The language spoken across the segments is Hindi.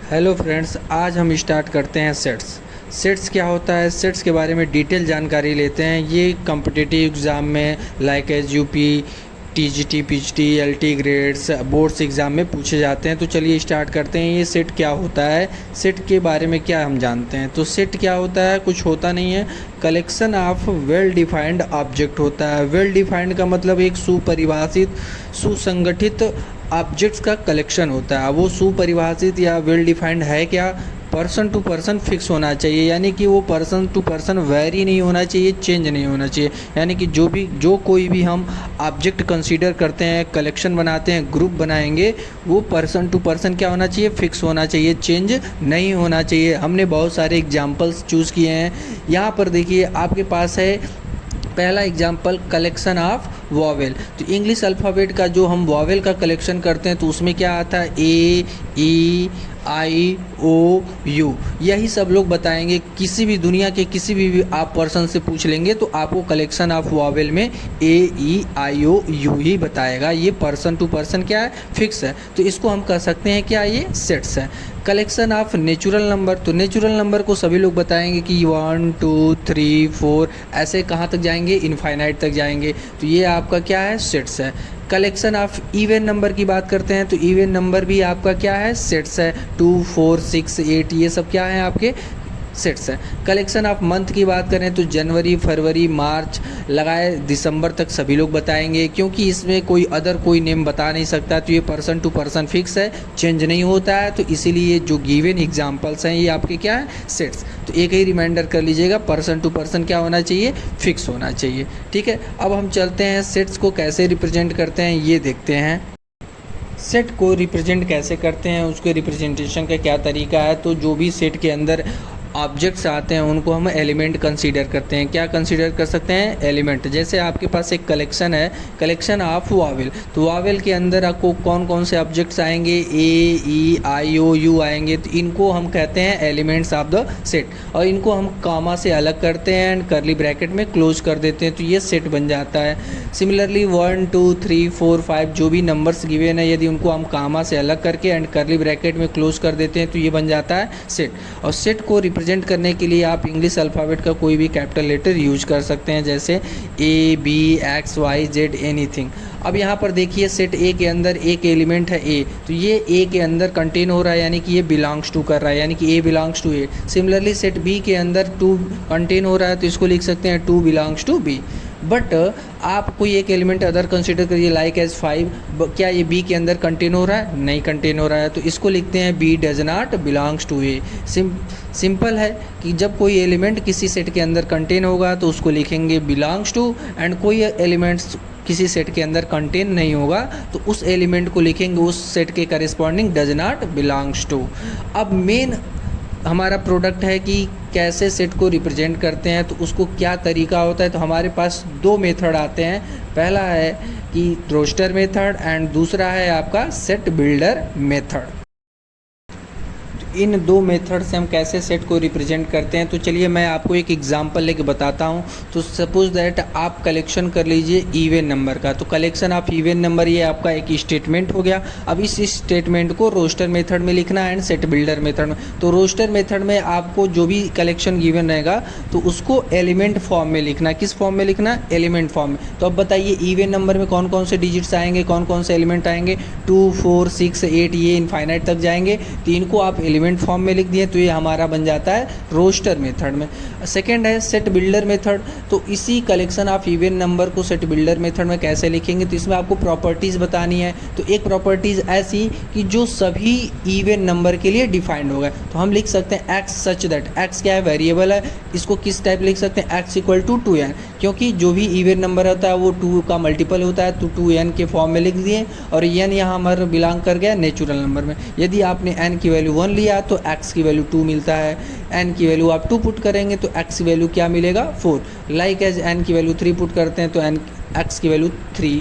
हेलो फ्रेंड्स, आज हम स्टार्ट करते हैं सेट्स। सेट्स क्या होता है, सेट्स के बारे में डिटेल जानकारी लेते हैं। ये कॉम्पिटिटिव एग्ज़ाम में like as UP, TGT, PGT, LT grades, boards exam में पूछे जाते हैं। तो चलिए स्टार्ट करते हैं। ये सेट क्या होता है, सेट के बारे में क्या हम जानते हैं। तो सेट क्या होता है, कुछ होता नहीं है, collection of well defined object होता है। वेल डिफाइंड का मतलब एक सुपरिभाषित, सुसंगठित ऑब्जेक्ट्स का कलेक्शन होता है। वो सुपरिभाषित या वेल डिफाइंड है क्या, पर्सन टू पर्सन फिक्स होना चाहिए, यानी कि वो पर्सन टू पर्सन वेरी नहीं होना चाहिए, चेंज नहीं होना चाहिए। यानी कि जो कोई भी हम ऑब्जेक्ट कंसीडर करते हैं, कलेक्शन बनाते हैं, ग्रुप बनाएंगे, वो पर्सन टू पर्सन क्या होना चाहिए, फिक्स होना चाहिए, चेंज नहीं होना चाहिए। हमने बहुत सारे एग्जाम्पल्स चूज़ किए हैं। यहाँ पर देखिए आपके पास है पहला एग्जाम्पल, कलेक्शन ऑफ वॉवेल। तो इंग्लिश अल्फ़ाबेट का जो हम वॉवेल का कलेक्शन करते हैं तो उसमें क्या आता है, ए, ई, आई, ओ, यू, यही सब लोग बताएंगे। किसी भी दुनिया के किसी भी आप पर्सन से पूछ लेंगे तो आपको कलेक्शन ऑफ वॉवेल में ए, ई, आई, ओ, यू ही बताएगा। ये पर्सन टू पर्सन क्या है, फिक्स है। तो इसको हम कह सकते हैं क्या, ये सेट्स है। कलेक्शन ऑफ नेचुरल नंबर, तो नेचुरल नंबर को सभी लोग बताएंगे कि 1 2 3 4 ऐसे कहाँ तक जाएंगे, इनफाइनाइट तक जाएंगे। तो ये आपका क्या है, सेट्स है। कलेक्शन ऑफ इवन नंबर की बात करते हैं तो इवन नंबर भी आपका क्या है, सेट्स है। 2 4 6 8 ये सब क्या है, आपके सेट्स है। कलेक्शन ऑफ मंथ की बात करें तो जनवरी, फरवरी, मार्च लगाए दिसंबर तक सभी लोग बताएंगे, क्योंकि इसमें कोई नेम बता नहीं सकता। तो ये पर्सन टू पर्सन फिक्स है, चेंज नहीं होता है। तो इसीलिए जो गिवन एग्जांपल्स हैं ये आपके क्या है, सेट्स। तो एक ही रिमाइंडर कर लीजिएगा, पर्सन टू पर्सन क्या होना चाहिए, फिक्स होना चाहिए। ठीक है, अब हम चलते हैं सेट्स को कैसे रिप्रेजेंट करते हैं ये देखते हैं। सेट को रिप्रेजेंट कैसे करते हैं, उसके रिप्रेजेंटेशन का क्या तरीका है। तो जो भी सेट के अंदर ऑब्जेक्ट्स आते हैं उनको हम एलिमेंट कंसीडर करते हैं। क्या कंसीडर कर सकते हैं, एलिमेंट। जैसे आपके पास एक कलेक्शन है, कलेक्शन ऑफ वावेल, तो वावेल के अंदर आपको कौन कौन से ऑब्जेक्ट्स आएंगे, ए, ई, आई, ओ, यू आएंगे। तो इनको हम कहते हैं एलिमेंट्स ऑफ द सेट, और इनको हम कामा से अलग करते हैं एंड करली ब्रैकेट में क्लोज कर देते हैं, तो ये सेट बन जाता है। सिमिलरली 1 2 3 4 5 जो भी नंबर्स गिवन है, यदि उनको हम कामा से अलग करके एंड करली ब्रैकेट में क्लोज कर देते हैं तो ये बन जाता है सेट। और सेट को रिप्रेजेंट करने के लिए आप इंग्लिश अल्फ़ाबेट का कोई भी कैपिटल लेटर यूज कर सकते हैं, जैसे A, B, X, Y, Z, anything. अब यहाँ पर देखिए सेट ए के अंदर एक एलिमेंट है ए, तो ये ए के अंदर कंटेन हो रहा है, यानी कि ये बिलोंग्स टू कर रहा है, यानी कि A belongs to A. Similarly set B के अंदर 2 कंटेन हो रहा है, तो इसको लिख सकते हैं 2 बिलोंग्स टू बी। बट आप कोई एक एलिमेंट अदर कंसिडर करिए लाइक एज 5, क्या ये बी के अंदर कंटेन हो रहा है, नहीं कंटेन हो रहा है, तो इसको लिखते हैं B does not belongs to A. Simple है कि जब कोई एलिमेंट किसी सेट के अंदर कंटेन होगा तो उसको लिखेंगे बिलोंग्स टू, एंड कोई एलिमेंट्स किसी सेट के अंदर कंटेन नहीं होगा तो उस एलिमेंट को लिखेंगे उस सेट के corresponding does not belongs to. अब मेन हमारा प्रोडक्ट है कि कैसे सेट को रिप्रेजेंट करते हैं, तो उसको क्या तरीका होता है। तो हमारे पास 2 मेथड आते हैं, पहला है कि रोस्टर मेथड एंड दूसरा है आपका सेट बिल्डर मेथड। इन 2 मेथड से हम कैसे सेट को रिप्रेजेंट करते हैं, तो चलिए मैं आपको एक एग्जांपल लेके बताता हूं। तो सपोज दैट आप कलेक्शन कर लीजिए इवन नंबर का, तो कलेक्शन ऑफ इवन नंबर ये आपका एक स्टेटमेंट हो गया। अब इस स्टेटमेंट को रोस्टर मेथड में लिखना एंड सेट बिल्डर मेथड में। तो रोस्टर मेथड में आपको जो भी कलेक्शन गिवन रहेगा तो उसको एलिमेंट फॉर्म में लिखना। किस फॉर्म में लिखना, एलिमेंट फॉर्म में। तो अब बताइए इवन नंबर में कौन कौन से डिजिट्स आएंगे, कौन कौन से एलिमेंट आएंगे, 2 4 6 8 ये इनफाइनाइट तक जाएंगे। तो इनको आप एलिमेंट फॉर्म में लिख दिए तो ये हमारा बन जाता है रोस्टर मेथड में। सेकंड है सेट बिल्डर मेथड, तो इसी कलेक्शन ऑफ इवन नंबर को सेट बिल्डर मेथड में कैसे लिखेंगे, तो इसमें आपको प्रॉपर्टीज़ बतानी है। तो एक प्रॉपर्टीज़ ऐसी कि जो सभी इवन नंबर के लिए डिफाइंड होगा। तो हम लिख सकते हैं एक्स सच दैट, एक्स क्या है, वेरिएबल है, इसको किस टाइप लिख सकते हैं, एक्स इक्वल टू 2n, क्योंकि जो भी इवन नंबर होता है वो 2 का मल्टीपल होता है, तो 2n के फॉर्म में लिख दिए। और n यहाँ हमारा बिलोंग कर गया नेचुरल नंबर में। यदि आपने n की वैल्यू 1 लिया तो x की वैल्यू 2 मिलता है, n की वैल्यू आप 2 पुट करेंगे तो x की वैल्यू क्या मिलेगा, 4। लाइक एज n की वैल्यू 3 पुट करते हैं तो x की वैल्यू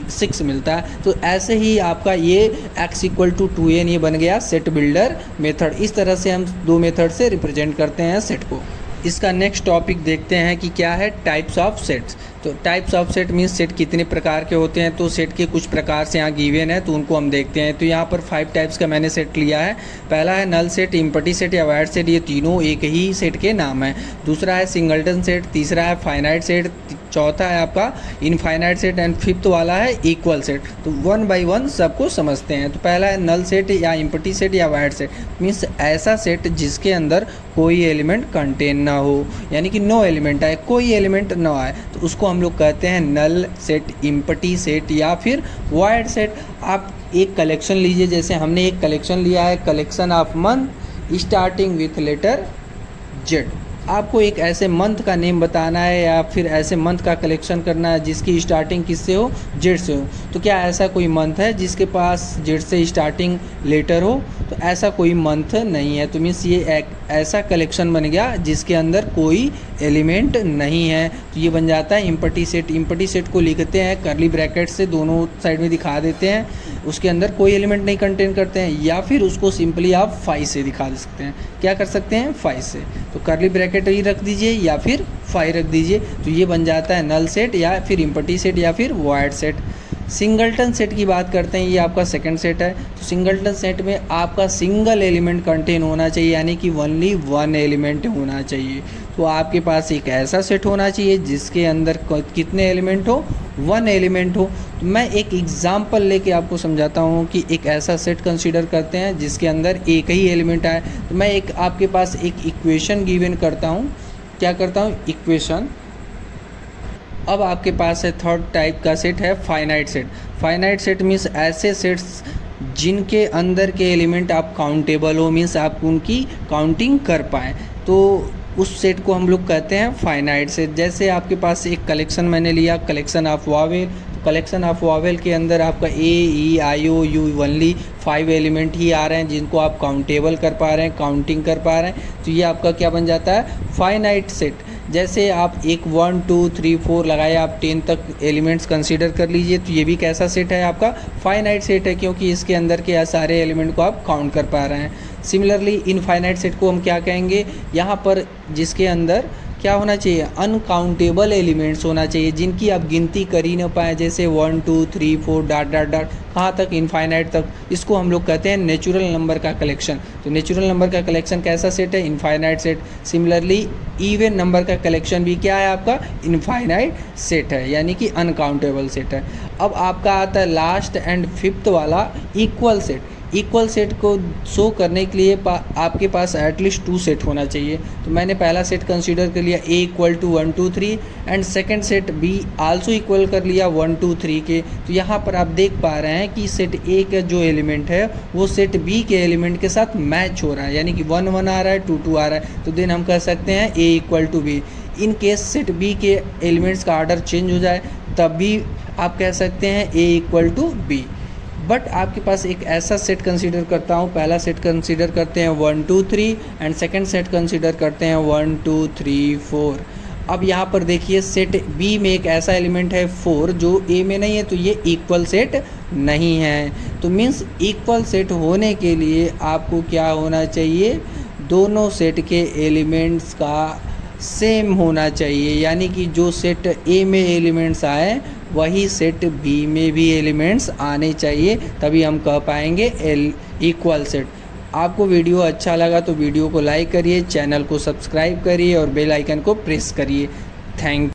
6 मिलता है। तो ऐसे ही आपका ये x इक्वल टू 2n ये बन गया सेट बिल्डर मेथड। इस तरह से हम 2 मेथड से रिप्रेजेंट करते हैं सेट को। इसका नेक्स्ट टॉपिक देखते हैं कि क्या है टाइप्स ऑफ सेट्स। तो types of set means set कितने प्रकार के होते हैं, तो सेट के कुछ प्रकार से यहाँ गिवन है तो उनको हम देखते हैं। तो यहाँ पर 5 टाइप्स का मैंने सेट लिया है। पहला है नल सेट, इम्पटी सेट या वाइड सेट, ये तीनों एक ही सेट के नाम है। दूसरा है सिंगलटन सेट, तीसरा है फाइनाइट सेट, चौथा है आपका इनफाइनाइट सेट एंड फिफ्थ वाला है इक्वल सेट। तो वन बाय वन सबको समझते हैं। तो पहला है नल सेट या इम्पटी सेट या वाइड सेट, मीन्स ऐसा सेट जिसके अंदर कोई एलिमेंट कंटेन ना हो, यानी कि नो एलिमेंट आए, कोई एलिमेंट ना आए, तो उसको हम लोग कहते हैं नल सेट, इम्पटी सेट या फिर वाइड सेट। आप एक कलेक्शन लीजिए, जैसे हमने एक कलेक्शन लिया है, collection of month starting with letter Z. आपको एक ऐसे मंथ का नेम बताना है या फिर ऐसे मंथ का कलेक्शन करना है जिसकी स्टार्टिंग किससे हो, जेड से हो। तो क्या ऐसा कोई मंथ है जिसके पास जेड से स्टार्टिंग लेटर हो? तो ऐसा कोई मंथ नहीं है। तो मीन्स ये एक ऐसा कलेक्शन बन गया जिसके अंदर कोई एलिमेंट नहीं है, तो ये बन जाता है इम्पटी सेट। इम्पटी सेट को लिखते हैं कर्ली ब्रैकेट से, दोनों साइड में दिखा देते हैं, उसके अंदर कोई एलिमेंट नहीं कंटेन करते हैं, या फिर उसको सिंपली आप 5 से दिखा सकते हैं। क्या कर सकते हैं? 5 से। तो कर्ली ब्रैकेट ही रख दीजिए या फिर 5 रख दीजिए, तो ये बन जाता है नल सेट या फिर इम्पटी सेट या फिर वाइड सेट। सिंगलटन सेट की बात करते हैं, ये आपका सेकंड सेट है। तो सिंगलटन सेट में आपका सिंगल एलिमेंट कंटेन होना चाहिए, यानी कि ओनली वन एलिमेंट होना चाहिए। तो आपके पास एक ऐसा सेट होना चाहिए जिसके अंदर कितने एलिमेंट हो? 1 एलिमेंट हो। तो मैं एक एग्जांपल लेके आपको समझाता हूँ कि एक ऐसा सेट कंसीडर करते हैं जिसके अंदर एक ही एलिमेंट आए। तो मैं एक आपके पास एक इक्वेशन गिवन करता हूँ। क्या करता हूँ? इक्वेशन। अब आपके पास है थर्ड टाइप का सेट है finite set. Finite set means ऐसे सेट्स जिनके अंदर के एलिमेंट आप काउंटेबल हो, मीन्स आप उनकी काउंटिंग कर पाएँ, तो उस सेट को हम लोग कहते हैं फाइनाइट सेट। जैसे आपके पास एक कलेक्शन मैंने लिया, कलेक्शन ऑफ वावेल। तो कलेक्शन ऑफ वावेल के अंदर आपका ए ई आई ओ यू ओनली 5 एलिमेंट ही आ रहे हैं जिनको आप काउंटेबल कर पा रहे हैं, काउंटिंग कर पा रहे हैं, तो ये आपका क्या बन जाता है? Finite set. जैसे आप एक 1 2 3 4 लगाए, आप 10 तक एलिमेंट्स कंसीडर कर लीजिए, तो ये भी कैसा सेट है? आपका फाइनाइट सेट है, क्योंकि इसके अंदर के सारे एलिमेंट को आप काउंट कर पा रहे हैं। सिमिलरली इनफाइनाइट सेट को हम क्या कहेंगे? यहाँ पर जिसके अंदर क्या होना चाहिए? अनकाउंटेबल एलिमेंट्स होना चाहिए जिनकी आप गिनती कर ही ना पाए, जैसे 1 2 3 4 डॉट डॉट डॉट कहाँ तक? इनफाइनाइट तक। इसको हम लोग कहते हैं नेचुरल नंबर का कलेक्शन। तो नेचुरल नंबर का कलेक्शन कैसा सेट है? Infinite set. Similarly even number का कलेक्शन भी क्या है आपका? इनफाइनाइट सेट है, यानी कि अनकाउंटेबल सेट है। अब आपका आता है लास्ट एंड फिफ्थ वाला इक्वल सेट। इक्वल सेट को शो करने के लिए आपके पास एटलीस्ट 2 सेट होना चाहिए। तो मैंने पहला सेट कंसीडर कर लिया A equal to 1 2 3 and second set B also equal कर लिया 1 2 3 के। तो यहाँ पर आप देख पा रहे हैं कि सेट A का जो एलिमेंट है वो सेट B के एलिमेंट के साथ मैच हो रहा है, यानी कि 1 1 आ रहा है, 2 2 आ रहा है। तो देन हम कह सकते हैं A equal to B। In case set B के एलिमेंट्स का ऑर्डर चेंज हो जाए तब भी आप कह सकते हैं A equal to B। But आपके पास एक ऐसा सेट कंसीडर करता हूँ, पहला सेट कंसीडर करते हैं 1 2 3 एंड सेकंड सेट कंसीडर करते हैं 1 2 3 4। अब यहाँ पर देखिए सेट बी में एक ऐसा एलिमेंट है 4 जो ए में नहीं है, तो ये इक्वल सेट नहीं है। तो मीन्स इक्वल सेट होने के लिए आपको क्या होना चाहिए? दोनों सेट के एलिमेंट्स का सेम होना चाहिए, यानी कि जो सेट ए में एलिमेंट्स आए वही सेट बी में भी एलिमेंट्स आने चाहिए, तभी हम कह पाएंगे इक्वल सेट। आपको वीडियो अच्छा लगा तो वीडियो को लाइक करिए, चैनल को सब्सक्राइब करिए और बेल आइकन को प्रेस करिए। थैंक